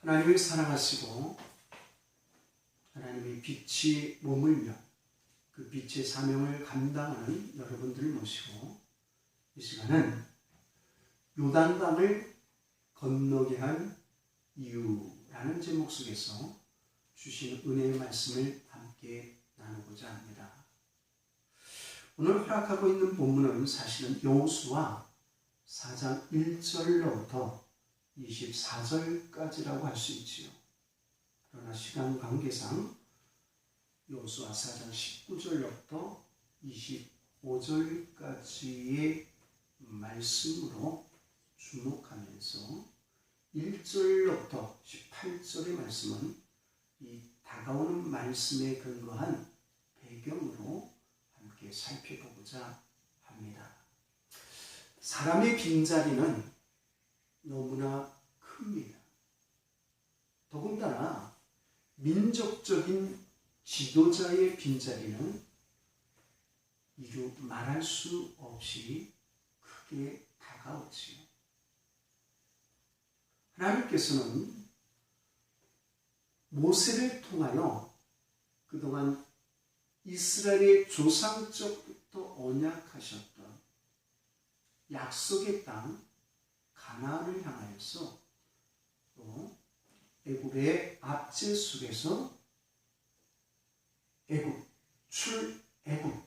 하나님을 사랑하시고 하나님의 빛이 머물며 그 빛의 사명을 감당하는 여러분들을 모시고 이 시간은 요단강을 건너게 한 이유라는 제목 속에서 주신 은혜의 말씀을 함께 나누고자 합니다. 오늘 허락하고 있는 본문은 사실은 여호수아 4장 1절로부터 24절까지라고 할 수 있지요. 그러나 시간 관계상 여호수아 4장 19절로부터 25절까지의 말씀으로 주목하면서 1절로부터 18절의 말씀은 이 다가오는 말씀에 근거한 배경으로 함께 살펴보고자 합니다. 사람의 빈자리는 너무나 큽니다. 더군다나 민족적인 지도자의 빈자리는 이루 말할 수 없이 크게 다가오지요. 하나님께서는 모세를 통하여 그동안 이스라엘의 조상적부터 언약하셨던 약속의 땅 가나안을 향하여서 또 애굽의 압제 속에서 출애굽의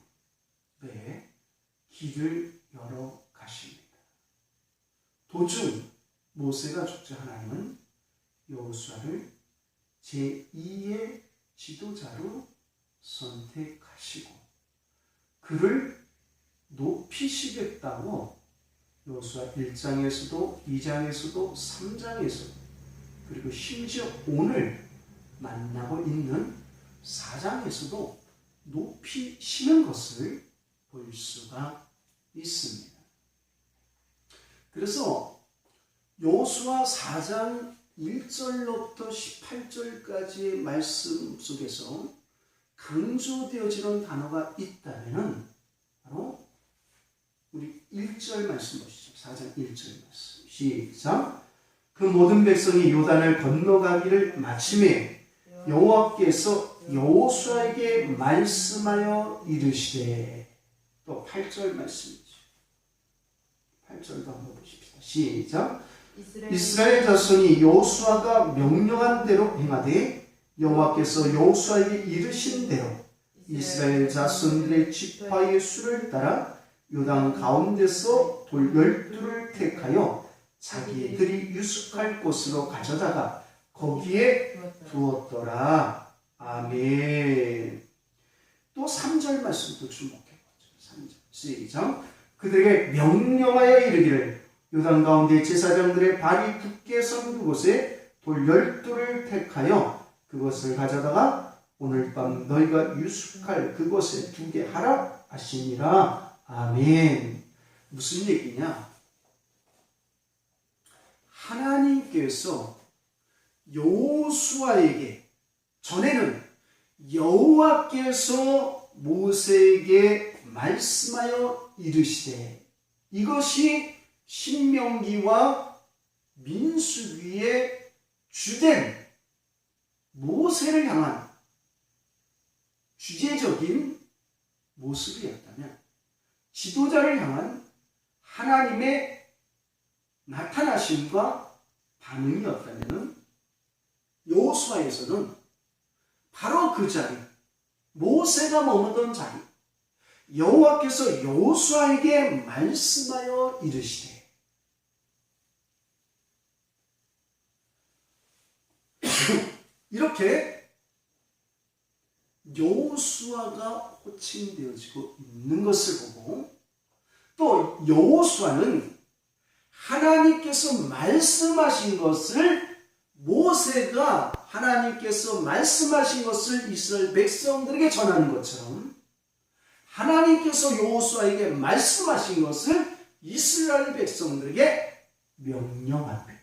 길을 열어 가십니다. 도중 모세가 죽자 하나님은 여호수아를 제2의 지도자로 선택하시고 그를 높이시겠다고 여호수아 1장에서도 2장에서도 3장에서도 그리고 심지어 오늘 만나고 있는 4장에서도 높이시는 것을 볼 수가 있습니다. 그래서 여호수아 4장 1절로부터 18절까지의 말씀 속에서 강조되어지는 단어가 있다면 바로 우리 1절 말씀 보시죠. 4장 1절 말씀 시작. 그 모든 백성이 요단을 건너가기를 마침에 여호와께서 여호수아에게 말씀하여 이르시되 또 8절 말씀이죠. 8절도 한번 보십시다. 시작. 이스라엘 자손이 여호수아가 명령한 대로 행하되 여호와께서 여호수아에게 이르신 대로 이스라엘 자손들의 지파의 수를 따라 요단 가운데서 돌 12를 택하여 자기들이 유숙할 곳으로 가져다가 거기에 두었더라. 아멘. 또 3절 말씀도 주목해보죠. 3절 시작. 그들에게 명령하여 이르기를 요단 가운데 제사장들의 발이 굳게 선 그곳에 돌 12를 택하여 그것을 가져다가 오늘 밤 너희가 유숙할 그곳에 두게 하라 하시니라. 아멘. 무슨 얘기냐? 하나님께서 여호수아에게 전에는 여호와께서 모세에게 말씀하여 이르시되 이것이 신명기와 민수기의 주된 모세를 향한 주제적인 모습이었다면 지도자를 향한 하나님의 나타나심과 반응이었다면 여호수아에서는 바로 그 자리, 모세가 머무던 자리, 여호와께서 여호수아에게 말씀하여 이르시되 이렇게 여호수아가 호칭되어지고 있는 것을 보고 또 여호수아는 하나님께서 말씀하신 것을 모세가 하나님께서 말씀하신 것을 이스라엘 백성들에게 전하는 것처럼 하나님께서 여호수아에게 말씀하신 것을 이스라엘 백성들에게 명령합니다.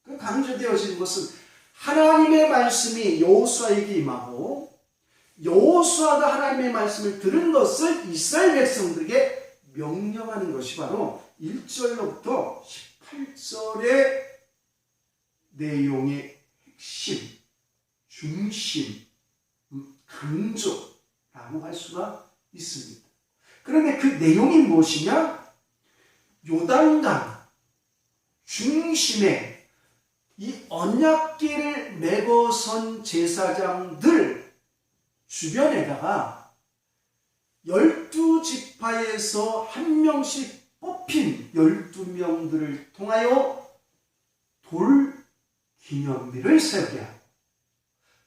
그 강조되어지는 것은 하나님의 말씀이 여호수아에게 임하고 여호수아가 하나님의 말씀을 들은 것을 이스라엘 백성들에게 명령하는 것이 바로 1절로부터 18절의 내용의 핵심, 중심, 강조라고 할 수가 있습니다. 그런데 그 내용이 무엇이냐? 요단강 중심에 이 언약궤를 메고선 제사장들 주변에다가 12지파에서 한 명씩 뽑힌 12명들을 통하여 돌 기념비를 세우게 하고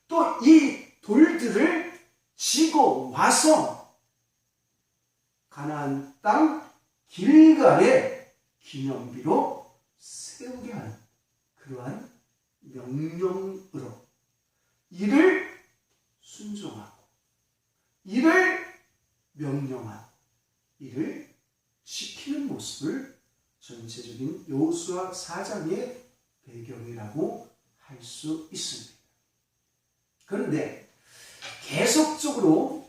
또 이 돌들을 지고 와서 가나안 땅 길갈에 기념비로 세우게 하는 그러한 명령으로 이를 순종하고 이를 명령하고 이를 지키는 모습을 전체적인 여호수아 4장의 배경이라고 할 수 있습니다. 그런데 계속적으로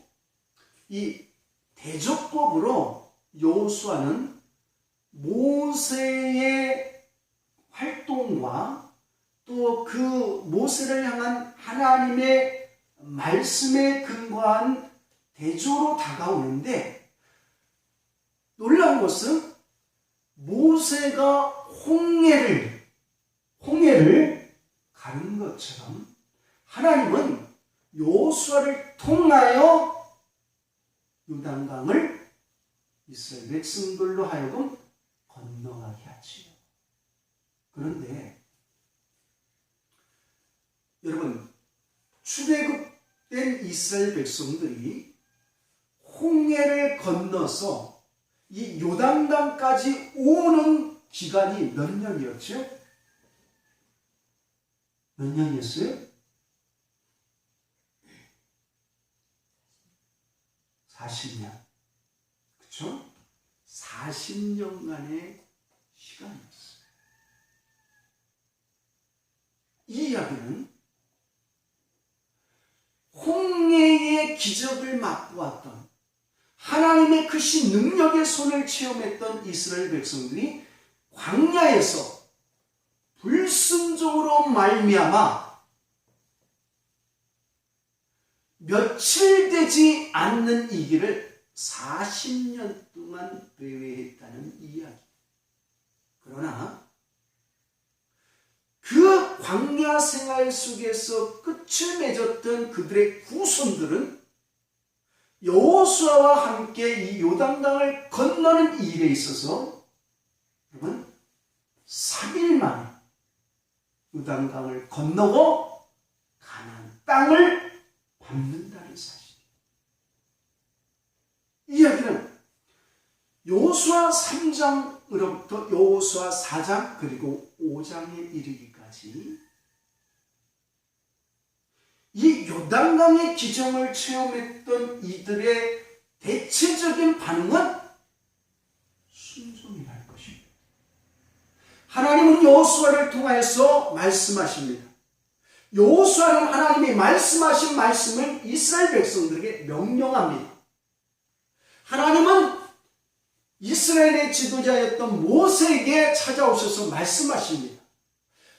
이 대적법으로 여호수아는 모세의 활동과 또 그 모세를 향한 하나님의 말씀에 근거한 대조로 다가오는데 놀라운 것은 모세가 홍해를 가는 것처럼 하나님은 여호수아를 통하여 요단강을 이스라엘 백성들로 하여금 건너가게 하지요. 그런데 여러분, 출애굽된 이스라엘 백성들이 홍해를 건너서 이 요단강까지 오는 기간이 몇 년이었죠? 몇 년이었어요? 40년. 그렇죠? 40년간의 시간이었어요. 이 이야기는 홍해의 기적을 맛보았던 하나님의 크신 능력의 손을 체험했던 이스라엘 백성들이 광야에서 불순종으로 말미암아 며칠 되지 않는 이 길을 40년 동안 배회했다는 이야기. 그러나 그 광야 생활 속에서 끝을 맺었던 그들의 후손들은 여호수아와 함께 이 요단강을 건너는 이 일에 있어서 여러분 3일 만에 요단강을 건너고 가나안 땅을 밟는다는 사실이에요. 이 이야기는 여호수아 3장으로부터 여호수아 4장 그리고 5장에 이르기까지 이 요단강의 기적을 체험했던 이들의 대체적인 반응은 순종이라는 것입니다. 하나님은 여호수아를 통하여서 말씀하십니다. 여호수아는 하나님이 말씀하신 말씀을 이스라엘 백성들에게 명령합니다. 하나님은 이스라엘의 지도자였던 모세에게 찾아오셔서 말씀하십니다.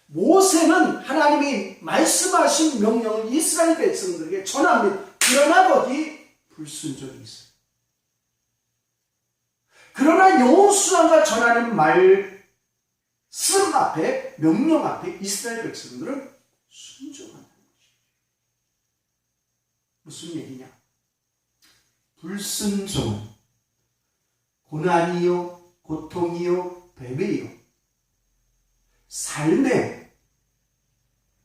모세는 하나님이 말씀하신 명령을 이스라엘 백성들에게 전합니다. 그러나 거기 불순종이 있어요. 그러나 여호수아가 전하는 말씀 앞에, 명령 앞에 이스라엘 백성들은 순종한다는 것이죠. 무슨 얘기냐? 불순종은 고난이요, 고통이요, 배배요, 삶에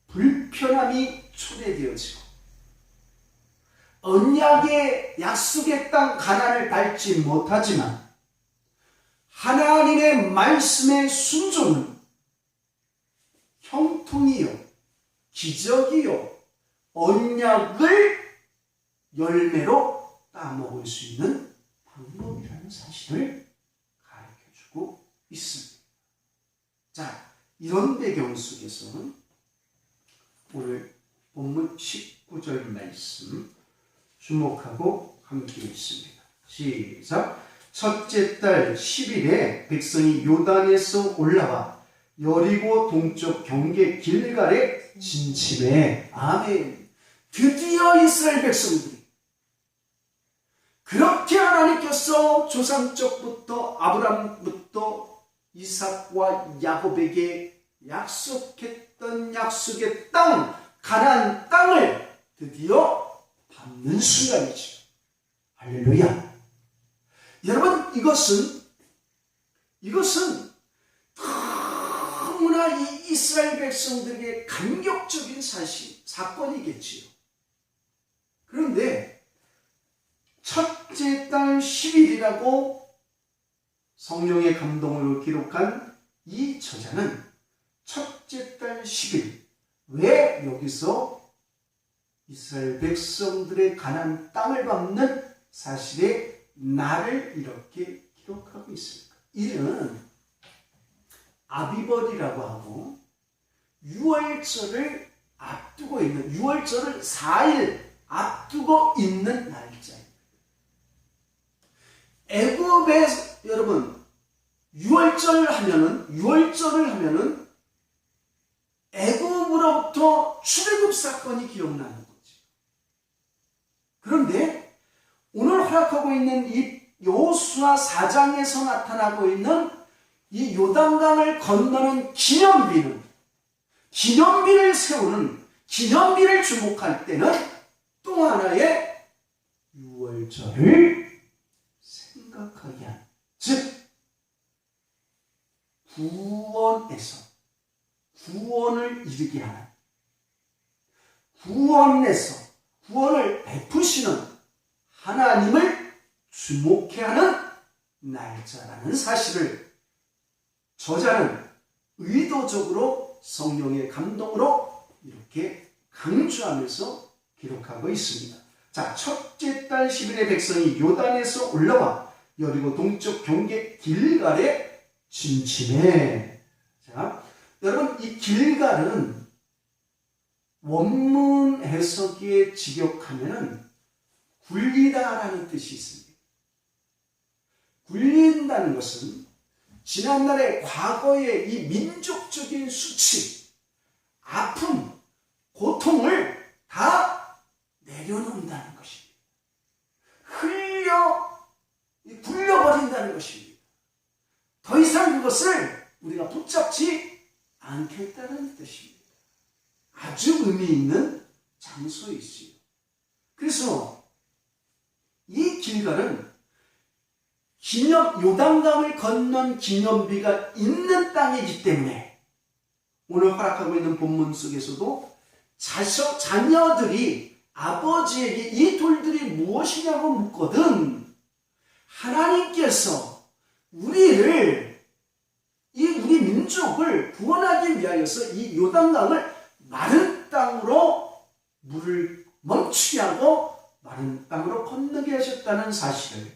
불편함이 초래되어지고 언약의 약속의 땅 가나안을 밟지 못하지만 하나님의 말씀의 순종은 형통이요, 기적이요, 언약을 열매로 따먹을 수 있는 방법이라는 사실을 가르쳐주고 있습니다. 자, 이런 배경 속에서는 오늘 본문 19절 말씀 주목하고 함께 읽습니다. 시작. 첫째 달 10일에 백성이 요단에서 올라와 여리고 동쪽 경계 길갈에 진침해. 아멘. 드디어 이스라엘 백성들이 그렇게 하나님께서 조상적부터 아브라함부터 이삭과 야곱에게 약속했던 약속의 땅, 가나안 땅을 드디어 받는 순간이죠. 할렐루야. 여러분, 이것은 너무나 이 이스라엘 백성들에게 감격적인 사건이겠지요. 그런데 첫째 달 10일이라고 성령의 감동으로 기록한 이 저자는 첫째 달 10일, 왜 여기서 이스라엘 백성들의 가나안 땅을 밟는 사실의 날을 이렇게 기록하고 있습니까? 이는 아비벌이라고 하고 6월절을 앞두고 있는, 6월절을 4일 앞두고 있는 날짜입니다. 애굽에 여러분 6월절을 하면은 애굽으로부터 출애굽 사건이 기억나는 거죠. 그런데 오늘 허락하고 있는 이 여호수아 4장에서 나타나고 있는 이 요단강을 건너는 기념비를 세우는, 기념비를 주목할 때는 또 하나의 6월절을 생각하게 하는, 즉 구원을 이루게 하는, 구원을 베푸시는 하나님을 주목해 하는 날짜라는 사실을 저자는 의도적으로 성령의 감동으로 이렇게 강조하면서 기록하고 있습니다. 자, 첫째 달 10일의 백성이 요단에서 올라와 여리고 동쪽 경계 길갈에 진침해. 자, 여러분, 이 길갈은 원문 해석에 직역하면은 굴리다라는 뜻이 있습니다. 굴린다는 것은 지난날의 과거의 이 민족적인 수치, 아픔, 고통을 다 내려놓는다는 것입니다. 굴려버린다는 것입니다. 더 이상 그것을 우리가 붙잡지 않겠다는 뜻입니다. 아주 의미 있는 장소이지요. 그래서 이 길갈은 요단강을 건넌 기념비가 있는 땅이기 때문에 오늘 허락하고 있는 본문 속에서도 자녀들이 아버지에게 이 돌들이 무엇이냐고 묻거든 하나님께서 우리 민족을 구원하기 위하여서 이 요단강을 마른 땅으로 물을 멈추게 하고 마른 땅으로 건너게 하셨다는 사실을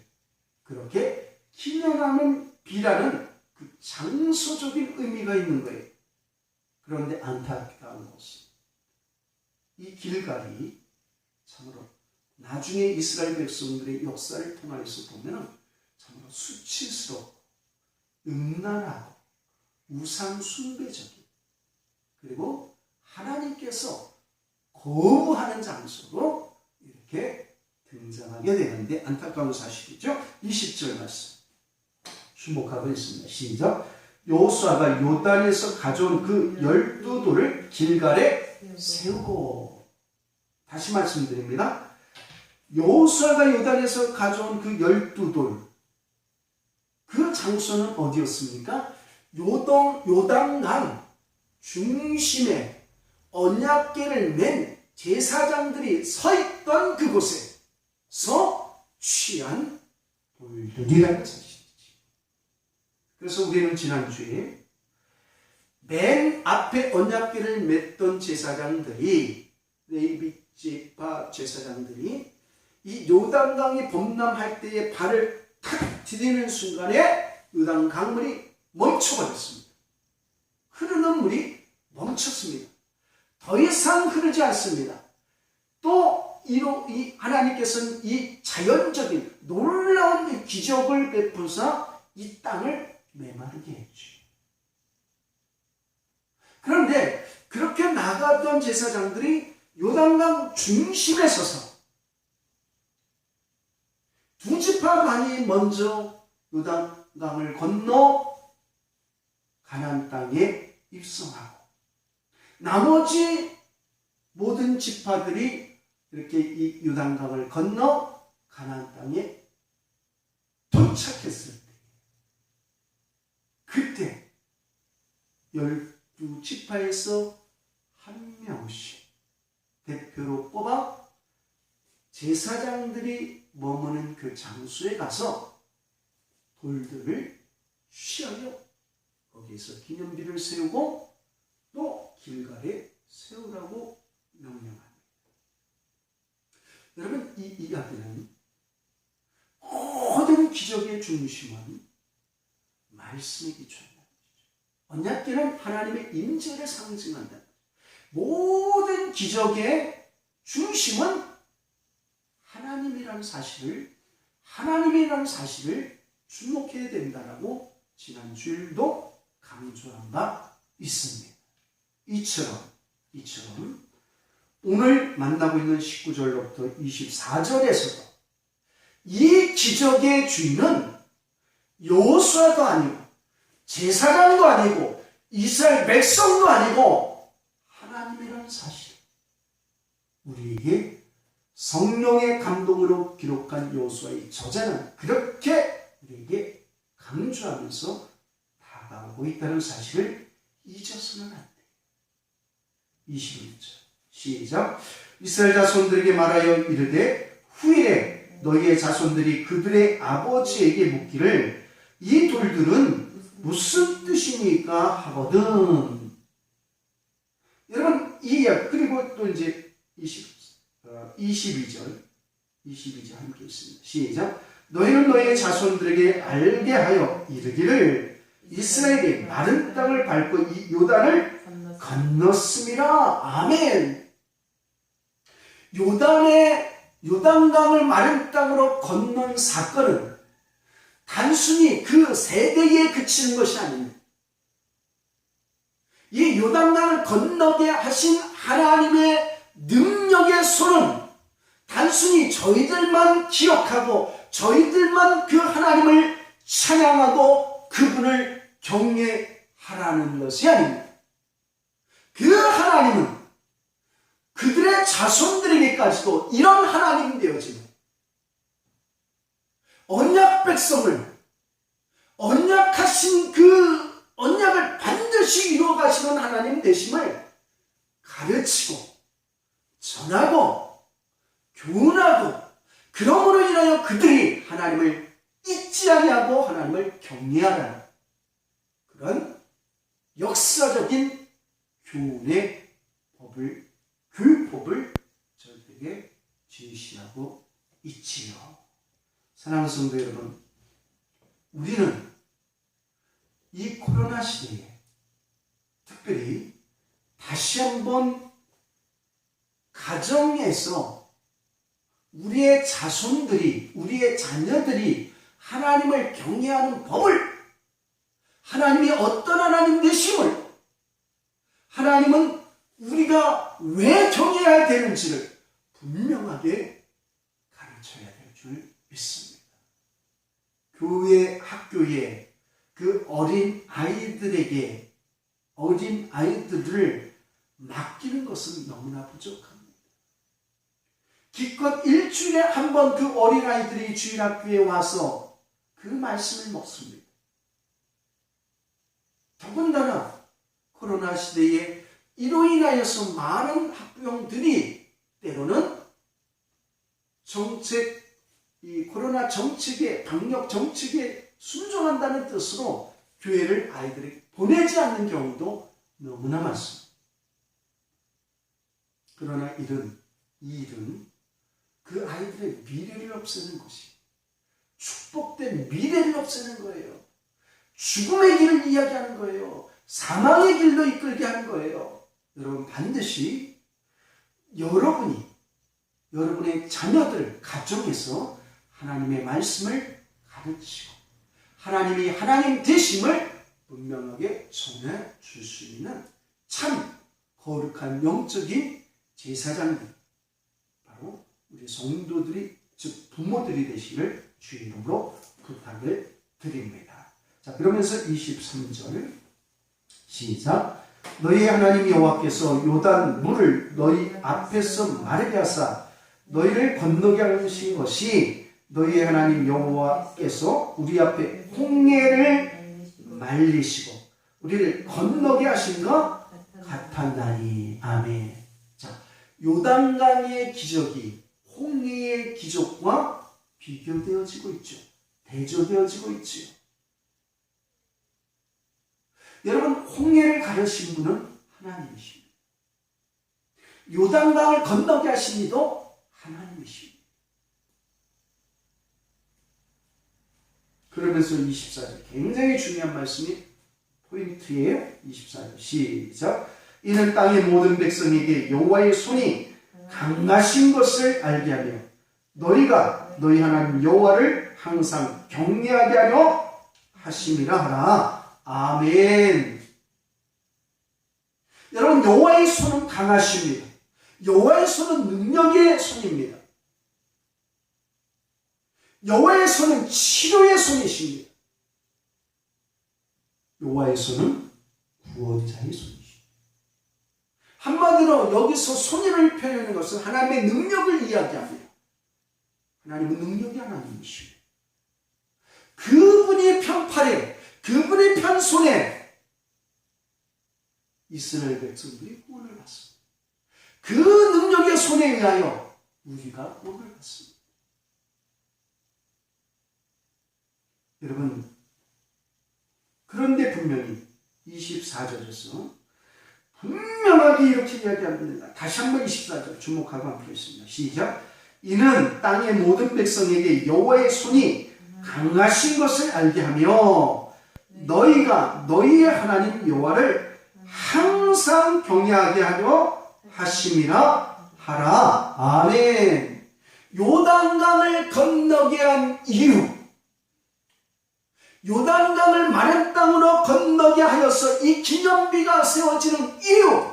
그렇게 기념하는 비라는 그 장소적인 의미가 있는 거예요. 그런데 안타까운 것은 이 길갈이 참으로 나중에 이스라엘 백성들의 역사를 통해서 보면 참으로 수치스럽고 음란하고 우상 숭배적인, 그리고 하나님께서 거부하는 장소로 이렇게 등장하게 되는데 안타까운 사실이죠. 20절 말씀 주목하고 있습니다. 시작. 여호수아가 요단에서 가져온 그 12돌을 길갈에 세우고. 다시 말씀드립니다. 여호수아가 요단에서 가져온 그 12돌, 그 장소는 어디였습니까? 요단강 중심에 언약궤를 맨 제사장들이 서 있던 그곳에서 취한 돌들이라는 사실이지. 그래서 우리는 지난주에 맨 앞에 언약궤를 맸던 제사장들이, 레위 지파 제사장들이 이 요단강이 범람할 때에 발을 탁 디디는 순간에 요단 강물이 멈춰버렸습니다. 흐르는 물이 멈췄습니다. 더 이상 흐르지 않습니다. 또 이 하나님께서는 이 자연적인 놀라운 기적을 베푸사 이 땅을 메마르게 했죠. 그런데 그렇게 나가던 제사장들이 요단강 중심에 서서 두 지파만이 먼저 요단강을 건너 가나안 땅에 입성하고 나머지 모든 지파들이 이렇게 이 요단강을 건너 가나안 땅에 도착했을 때 그때 12지파에서 한 명씩 대표로 뽑아 제사장들이 머무는 그 장소에 가서 돌들을 취하여 거기에서 기념비를 세우고 또 길갈에 세우라고 명령합니다. 여러분, 이 이야기는 모든 기적의 중심은 말씀에 기초한다는 것이죠. 언약궤는 하나님의 임재를 상징한다는 것이죠. 모든 기적의 중심은 하나님이라는 사실을 주목해야 된다라고 지난 주일도 강조한 바 있습니다. 이처럼 오늘 만나고 있는 19절로부터 24절에서도 이 기적의 주인은 여호수아도 아니고 제사장도 아니고 이스라엘 백성도 아니고 하나님이라는 사실, 우리에게 성령의 감동으로 기록한 여호수아의 저자는 그렇게 우리에게 강조하면서 다가오고 있다는 사실을 잊어서는 안 돼. 21절 시작. 이스라엘 자손들에게 말하여 이르되 후일에 너희의 자손들이 그들의 아버지에게 묻기를 이 돌들은 무슨 뜻이니까 하거든. 여러분, 이 이야기, 그리고 또 이제 22절 함께 있습니다. 시작. 너희는 너희의 자손들에게 알게 하여 이르기를 이스라엘이 마른 땅을 밟고 이 요단을 건넜음이라. 아멘. 요단강을 마른 땅으로 건넌 사건은 단순히 그 세대에 그치는 것이 아닙니다. 이 요단강을 건너게 하신 하나님의 능력의 손은 단순히 저희들만 기억하고 저희들만 그 하나님을 찬양하고 그분을 경외하라는 것이 아닙니다. 그 하나님은 그들의 자손들에게까지도 이런 하나님 되어지는 언약 백성을, 언약하신 그 언약을 반드시 이루어 가시는 하나님 되심을 가르치고 전하고 교훈하고, 그러므로 인하여 그들이 하나님을 잊지 아니하고 하나님을 경외하라는 그런 역사적인 교훈의 법을 저희에게 제시하고 있지요. 사랑하는 성도 여러분, 우리는 이 코로나 시대에 특별히 다시 한번 가정에서 우리의 자손들이, 우리의 자녀들이 하나님을 경외하는 법을, 하나님이 어떤 하나님 되심을, 하나님은 우리가 왜 경외해야 되는지를 분명하게 가르쳐야 될 줄 믿습니다. 교회, 학교에 그 어린 아이들을 맡기는 것은 너무나 부족합니다. 기껏 일주일에 한 번 그 어린아이들이 주일학교에 와서 그 말씀을 먹습니다. 더군다나 코로나 시대에 이로 인하여서 많은 학부형들이 때로는 이 코로나 정책에, 방역 정책에 순종한다는 뜻으로 교회를 아이들이 보내지 않는 경우도 너무나 많습니다. 그러나 이 일은 그 아이들의 미래를 없애는 것이, 축복된 미래를 없애는 거예요. 죽음의 길을 이야기하는 거예요. 사망의 길로 이끌게 하는 거예요. 여러분, 반드시 여러분의 자녀들, 가정에서 하나님의 말씀을 가르치고 하나님이 하나님 되심을 분명하게 전해 줄 수 있는 참 거룩한 영적인 제사장들, 바로 우리 성도들이, 즉 부모들이 되시기를 주의 이름으로 부탁을 드립니다. 자, 그러면서 23절 시작. 너희 하나님 여호와께서 요단 물을 너희 앞에서 마르게 하사 너희를 건너게 하신 것이 너희 하나님 여호와께서 우리 앞에 홍해를 말리시고 우리를 건너게 하신 것 같았나니. 아멘. 자, 요단강의 기적이 홍해의 기적과 비교되어지고 있죠. 대조되어지고 있죠. 여러분, 홍해를 가르신 분은 하나님이십니다. 요단강을 건너게 하신 이도 하나님이십니다. 그러면서 24절 굉장히 중요한 말씀이 포인트예요. 24절 시작. 이는 땅의 모든 백성에게 여호와의 손이 강하신 것을 알게 하며 너희가 너희 하나님 여호와를 항상 경외하게 하려 하심이라 하라. 아멘. 여러분, 여호와의 손은 강하십니다. 여호와의 손은 능력의 손입니다. 여호와의 손은 치료의 손이십니다. 여호와의 손은 구원자의 손이십니다. 한마디로 여기서 손을 표현하는 것은 하나님의 능력을 이야기합니다. 하나님은 능력이 하나님이십니다. 그분의 편팔에, 그분의 편손에 이스라엘 백성들이 구원을 받습니다. 그 능력의 손에 의하여 우리가 구원을 받습니다. 여러분, 그런데 분명히 24절에서 분명하게 이렇게 이야기합니다. 다시 한번 24절 주목하고 한번 보겠습니다. 시작. 이는 땅의 모든 백성에게 여호와의 손이 강하신 것을 알게 하며 너희가 너희의 하나님 여호와를 항상 경외하게 하려 하심이라 하라. 아멘. 요단강을 건너게 한 이유, 요단강을 마른 땅으로 건너게 하여서 이 기념비가 세워지는 이유,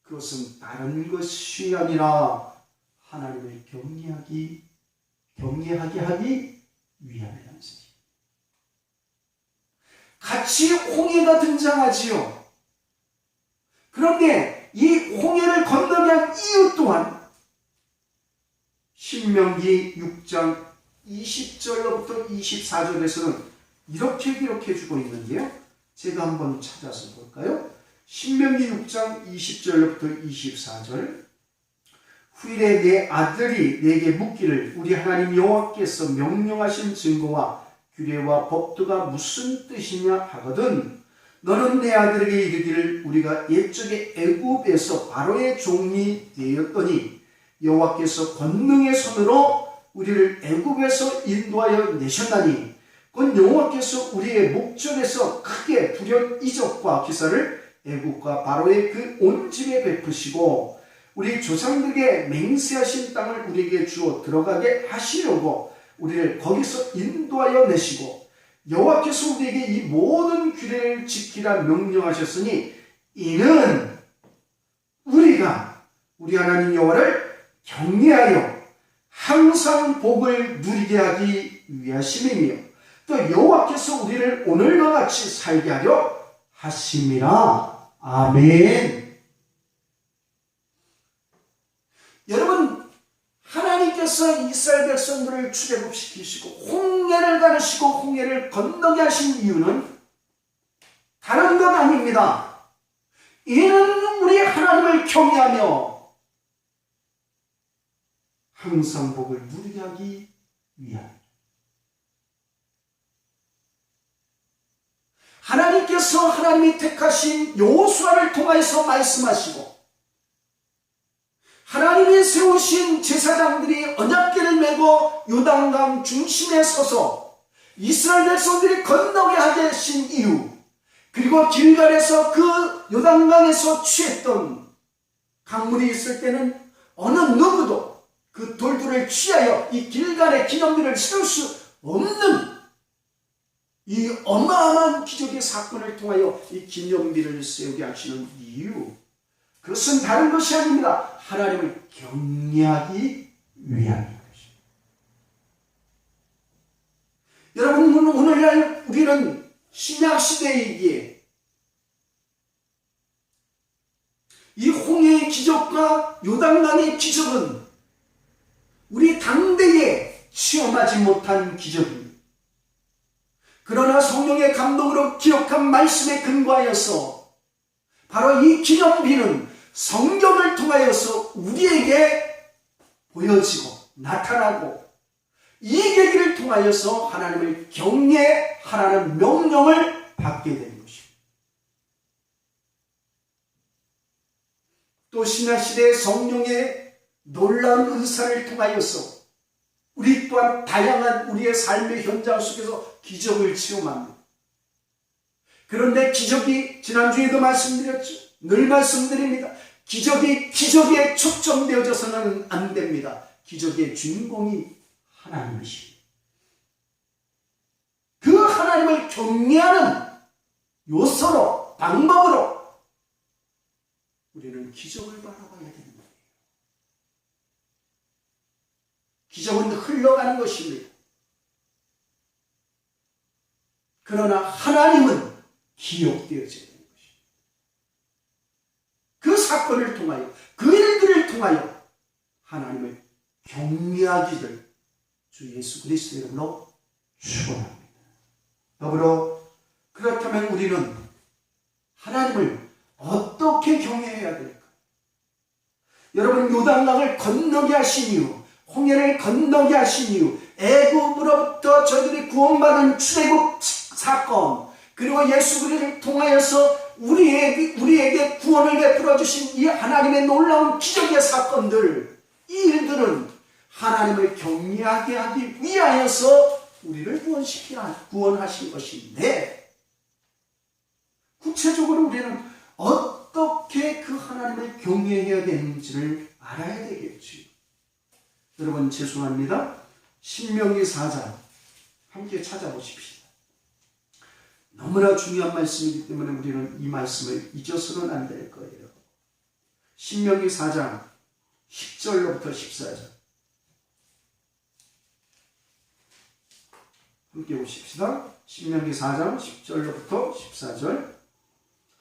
그것은 다른 것이 아니라 하나님을 경외하게 하기 위함이라는 것입니다. 같이 홍해가 등장하지요. 그런데 이 홍해를 건너게 한 이유 또한 신명기 6장 20절로부터 24절에서는 이렇게 기록해 주고 있는데요. 제가 한번 찾아서 볼까요? 신명기 6장 20절로부터 24절. 후일에 내 아들이 내게 묻기를 우리 하나님 여호와께서 명령하신 증거와 규례와 법도가 무슨 뜻이냐 하거든 너는 내 아들에게 이르기를 우리가 옛적에 애굽에서 바로의 종이 되었더니 여호와께서 권능의 손으로 우리를 애굽에서 인도하여 내셨나니 곧 여호와께서 우리의 목전에서 크게 불현 이적과 기사를 애굽과 바로의 그 온 집에 베푸시고 우리 조상들에게 맹세하신 땅을 우리에게 주어 들어가게 하시려고 우리를 거기서 인도하여 내시고 여호와께서 우리에게 이 모든 규례를 지키라 명령하셨으니 이는 우리가 우리 하나님 여호와를 경외하여 항상 복을 누리게 하기 위하심이며 또 여호와께서 우리를 오늘과 같이 살게 하려 하심이라. 아멘. 여러분, 하나님께서 이스라엘 백성들을 출애굽시키시고 홍해를 가르시고 홍해를 건너게 하신 이유는 다른 것 아닙니다. 이는 우리 하나님을 경외하며 항상 복을 누리게 하기 위함입니다. 하나님께서 하나님이 택하신 여호수아를 통하여서 말씀하시고 하나님이 세우신 제사장들이 언약궤를 메고 요단강 중심에 서서 이스라엘 백성들이 건너게 하게 하신 이유, 그리고 길갈에서 그 요단강에서 취했던 강물이 있을 때는 어느 누구도 그 돌들을 취하여 이 길갈의 기념비를 세울 수 없는 이 어마어마한 기적의 사건을 통하여 이 기념비를 세우게 하시는 이유, 그것은 다른 것이 아닙니다. 하나님을 경외하기 위함인 것입니다. 여러분, 오늘날 우리는 신약시대이기에 이 홍해의 기적과 요단강의 기적은 우리 당대에 체험하지 못한 기적입니다. 그러나 성령의 감동으로 기억한 말씀에 근거하여서 바로 이 기념비는 성경을 통하여서 우리에게 보여지고 나타나고 이 계기를 통하여서 하나님을 경외하라는 명령을 받게 되는 것입니다. 또 신약시대의 성령의 놀라운 은사를 통하여서 우리 또한 다양한 우리의 삶의 현장 속에서 기적을 체험합니다. 그런데 기적이, 지난주에도 말씀드렸죠. 늘 말씀드립니다. 기적이 기적에 초점되어져서는 안 됩니다. 기적의 주인공이 하나님이십니다. 그 하나님을 경외하는 요소로, 방법으로 우리는 기적을 바라봐야 되는 거예요. 기적은 흘러가는 것입니다. 그러나 하나님은 기억되어져야 되는 것입니다. 그 사건을 통하여, 그 일들을 통하여 하나님을 경외하기를 주 예수 그리스도의 이름으로 축원합니다. 더불어 그렇다면 우리는 하나님을 어떻게 경외해야 될까? 여러분, 요단강을 건너게 하신 이유, 홍해를 건너게 하신 이유, 애굽으로부터 저희들이 구원받은 출애굽 사건, 그리고 예수 그리스도를 통하여서 우리에게 구원을 베풀어 주신 이 하나님의 놀라운 기적의 사건들, 이 일들은 하나님을 경외하게 하기 위하여서 우리를 구원하신 것인데, 구체적으로 우리는 어떻게 그 하나님을 경외해야 되는지를 알아야 되겠지요. 여러분, 죄송합니다. 신명기 4장 함께 찾아보십시다. 너무나 중요한 말씀이기 때문에 우리는 이 말씀을 잊어서는 안 될 거예요. 신명기 4장 10절로부터 14절 함께 보십시다. 신명기 4장 10절로부터 14절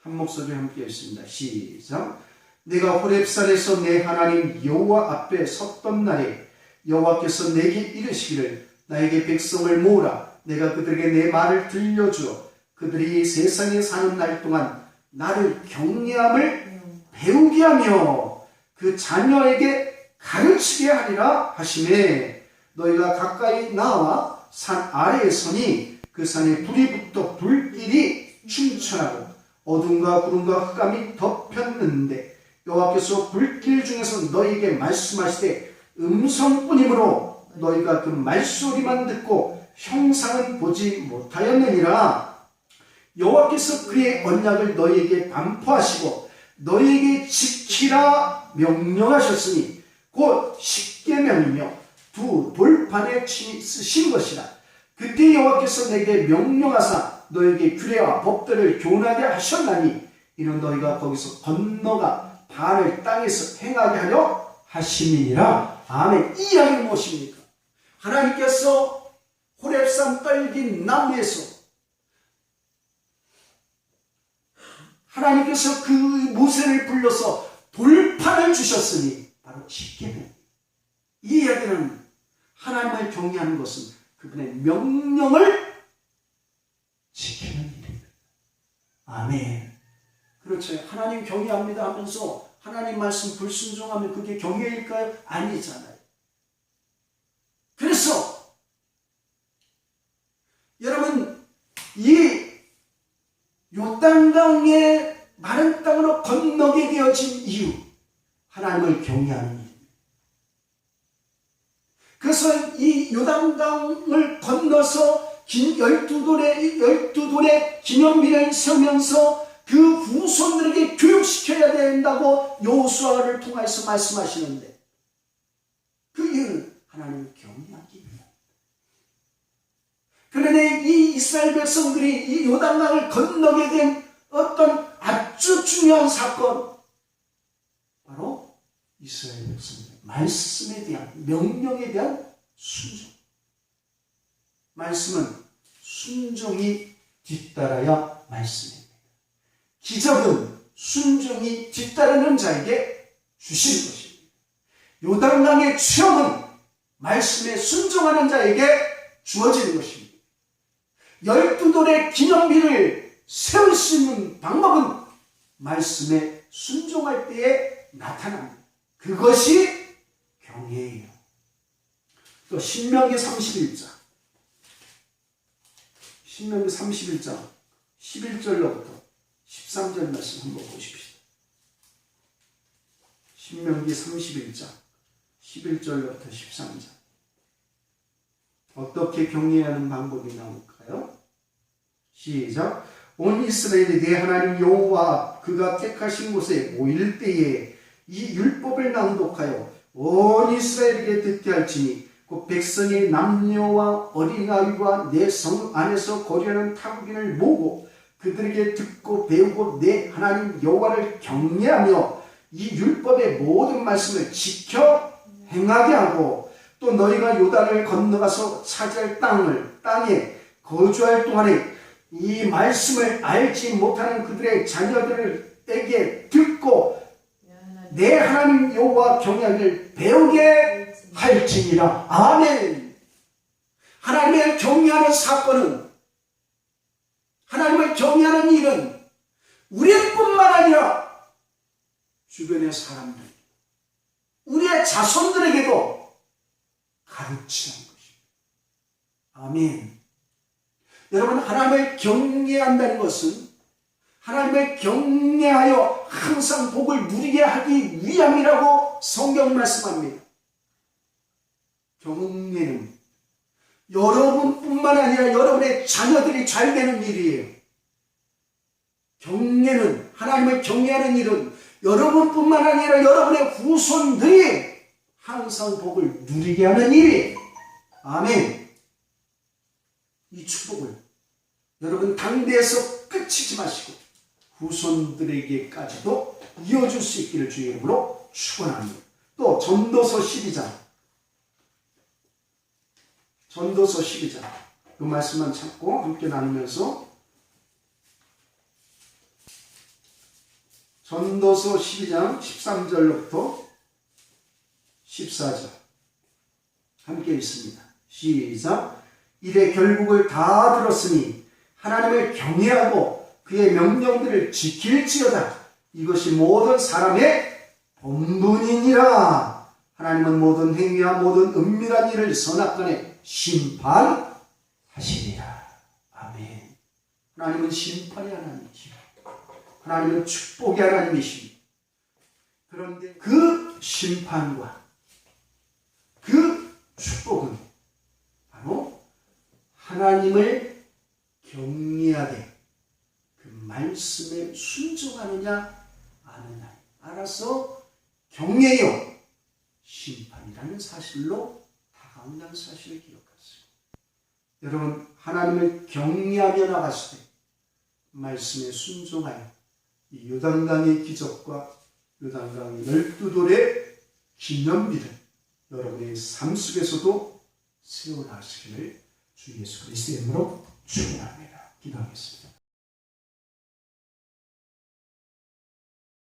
한 목소리 함께 했습니다. 시작. 내가 호렙산에서 내 하나님 여호와 앞에 섰던 날에 여호와께서 내게 이르시기를 나에게 백성을 모으라. 내가 그들에게 내 말을 들려주어 그들이 세상에 사는 날 동안 나를 경외함을 배우게 하며 그 자녀에게 가르치게 하리라 하시매, 너희가 가까이 나와 산 아래에 서니 그 산에 불이 붙어 불길이 춤천하고 어둠과 구름과 흑암이 덮였는데 여호와께서 불길 중에서 너희에게 말씀하시되 음성뿐이므로 너희가 그 말소리만 듣고 형상은 보지 못하였느니라. 여호와께서 그의 언약을 너희에게 반포하시고 너희에게 지키라 명령하셨으니 곧 십계명이며 두 돌판에 쓰신 것이라. 그때 여호와께서 내게 명령하사 너희에게 규례와 법들을 교훈하게 하셨나니 이는 너희가 거기서 건너가 발을 땅에서 행하게 하려 하심이니라. 아멘. 이 이야기는 무엇입니까? 하나님께서 호렙산 떨긴 나무에서 하나님께서 그 모세를 불러서 돌판을 주셨으니 바로 십계명. 이 이야기는 하나님을 경외하는 것은 그분의 명령을 지키는 일입니다. 아멘. 그렇죠. 하나님 경외합니다 하면서 하나님 말씀 불순종하면 그게 경외일까요? 아니잖아요. 그래서 여러분, 이 요단강의 마른 땅으로 건너게 되어진 이유, 하나님을 경외하는 일. 그래서 이 요단강을 건너서 긴 12돌의 기념비를 세우면서 그 후손들에게 교육시켜야 된다고 여호수아를 통해서 말씀하시는데, 그 이유는 하나님을 경외하기 위함입니다. 그런데 이 이스라엘 백성들이 이 요단강을 건너게 된 어떤 아주 중요한 사건, 바로 이스라엘 백성들의 말씀에 대한, 명령에 대한 순종. 말씀은 순종이 뒤따라야 말씀입니다. 기적은 순종이 뒤따르는 자에게 주시는 것입니다. 요단강의 체험은 말씀에 순종하는 자에게 주어지는 것입니다. 12돌의 기념비를 세울 수 있는 방법은 말씀에 순종할 때에 나타납니다. 그것이 경외예요. 또 신명기 31장 11절로부터 13절 말씀 한번 보십시다. 신명기 31장 11절로부터 13절. 어떻게 경외해야 하는 방법이 나올까요? 시작. 온 이스라엘이 내 하나님 여호와 그가 택하신 곳에 모일 때에 이 율법을 낭독하여 온 이스라엘에게 듣게 할지니 그 백성의 남녀와 어린아이와 내 성 안에서 거류하는 타국인을 모으고 그들에게 듣고 배우고 내 하나님 여호와를 경외하며 이 율법의 모든 말씀을 지켜 행하게 하고 또 너희가 요단을 건너가서 차지할 땅에 거주할 동안에 이 말씀을 알지 못하는 그들의 자녀들에게 듣고 내 하나님 여호와 경외하기를 배우게 할지니라. 아멘. 하나님을 경외하는 사건은, 하나님을 경외하는 일은 우리뿐만 아니라 주변의 사람들, 우리의 자손들에게도 가르치는 것입니다. 아멘. 여러분, 하나님을 경외한다는 것은 하나님을 경외하여 항상 복을 누리게 하기 위함이라고 성경 말씀합니다. 경외는 여러분뿐만 아니라 여러분의 자녀들이 잘 되는 일이에요. 경외는, 하나님을 경외하는 일은 여러분뿐만 아니라 여러분의 후손들이 항상 복을 누리게 하는 일이에요. 아멘. 이 축복을 여러분 당대에서 끝이지 마시고 후손들에게까지도 이어줄 수 있기를 주의 이름으로 축원합니다. 또 전도서 12장 그 말씀만 찾고 함께 나누면서 전도서 12장 13절로부터 14절 함께 읽습니다. 시작. 이래 결국을 다 들었으니 하나님을 경외하고 그의 명령들을 지킬지어다. 이것이 모든 사람의 본분이니라. 하나님은 모든 행위와 모든 은밀한 일을 선악간에 심판하시리라. 아멘. 하나님은 심판의 하나님이시고 하나님은 축복의 하나님이십니다. 그런데 그 심판과 그 축복은 바로 하나님을 경외하되 그 말씀에 순종하느냐 아느냐 알아서 경외요 심판이라는 사실로 다가온다는 사실을 기억하세요. 여러분, 하나님을 경외하며 나갔을 때 말씀에 순종하여 이 요단강의 기적과 요단강의 12돌의 기념비를 여러분의 삶 속에서도 세워나가시기를 주 예수 그리스도의 이름으로 축원합니다. 기도하겠습니다.